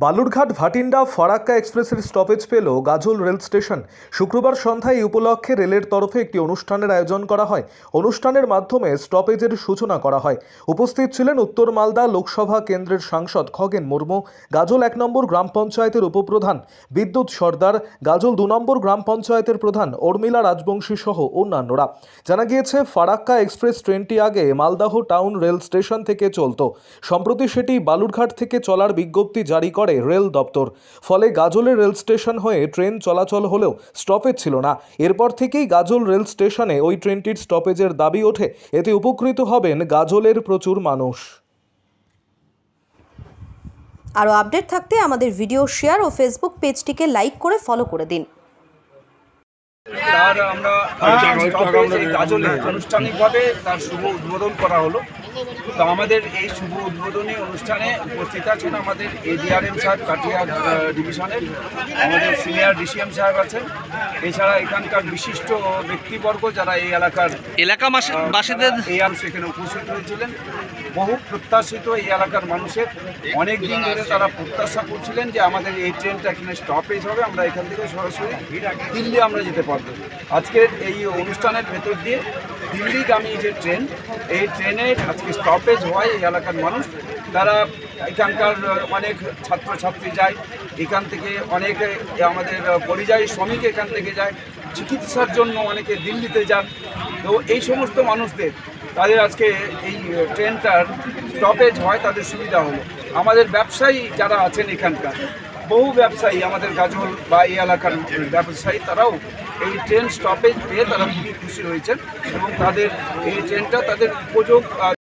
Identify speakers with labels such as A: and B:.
A: বালুরঘাট ভাটিন্ডা ফারাক্কা এক্সপ্রেসের স্টপেজ পেল গাজল rail station. শুক্রবার সন্ধ্যায় এই উপলক্ষে রেলের তরফে একটি অনুষ্ঠানের আয়োজন করা হয়। অনুষ্ঠানের মাধ্যমে স্টপেজের সূচনা করা হয়। উপস্থিত ছিলেন উত্তর মালদা লোকসভা কেন্দ্রের সাংসদ খগেন মুর্মু, গাজল 1 নম্বর গ্রাম পঞ্চায়েতের উপপ্রধান বিদ্যুৎ সর্দার, গাজল 2 নম্বর গ্রাম পঞ্চায়েতের প্রধান উর্মিলা রাজবংশী সহ অন্যান্যরা। জানা গিয়েছে, ফারাক্কা এক্সপ্রেস ট্রেনটি আগে মালদাহ টাউন রেল স্টেশন থেকে চলত। সম্প্রতি সেটি বালুরঘাট থেকে চলার বিজ্ঞপ্তি জারি করে রেল দপ্তর। ফলে গাজলের রেল স্টেশন হয়ে ট্রেন চলাচল হলেও স্টপেজ ছিল না। এরপর থেকেই গাজল রেল স্টেশনে ওই ট্রেনটির স্টপেজের দাবি ওঠে। এতে উপকৃত হবেন গাজলের প্রচুর মানুষ।
B: আরও আপডেট থাকতে আমাদের ভিডিও শেয়ার ও ফেসবুক পেজটিকে লাইক করে ফলো করে দিন।
C: তার আমরা গাজলে আনুষ্ঠানিকভাবে তার শুভ উদ্বোধন করা হলো। তো আমাদের এই শুভ উদ্বোধনী অনুষ্ঠানে উপস্থিত আছেন আমাদের এডিআরএম সাহেব, কাটিয়া ডিভিশনের আমাদের সিনিয়র ডিসিএম সাহেব আছেন। এছাড়া এখানকার বিশিষ্ট ব্যক্তিবর্গ যারা এই বাসিন্দাদের সেখানে উপস্থিত হয়েছিলেন। বহু প্রত্যাশিত এই এলাকার মানুষের অনেক দিন ধরে তারা প্রত্যাশা করছিলেন যে আমাদের এই ট্রেনটা এখানে স্টপেজ হবে, আমরা এখান থেকে সরাসরি দিল্লি আমরা যেতে পারবো। আজকের এই অনুষ্ঠানের ভেতর দিয়ে দিল্লিগামী যে ট্রেন, এই ট্রেনের আজকে স্টপেজ হয়। এই এলাকার মানুষ তারা এখানকার অনেক ছাত্রছাত্রী যায়, এখান থেকে অনেকে আমাদের পরিযায়ী শ্রমিক এখান থেকে যায় চিকিৎসার জন্য, অনেকে দিল্লিতে যান। তো এই সমস্ত মানুষদের তাদের আজকে এই ট্রেনটার স্টপেজ হয়, তাদের সুবিধা হলো। আমাদের ব্যবসায়ী যারা আছেন এখানকার, বহু ব্যবসায়ী আমাদের গাজল বা এই এলাকার ব্যবসায়ী, তারাও এই ট্রেন স্টপেজ পেয়ে তারা খুবই খুশি হয়েছেন এবং তাদের এই ট্রেনটা তাদের উপযোগ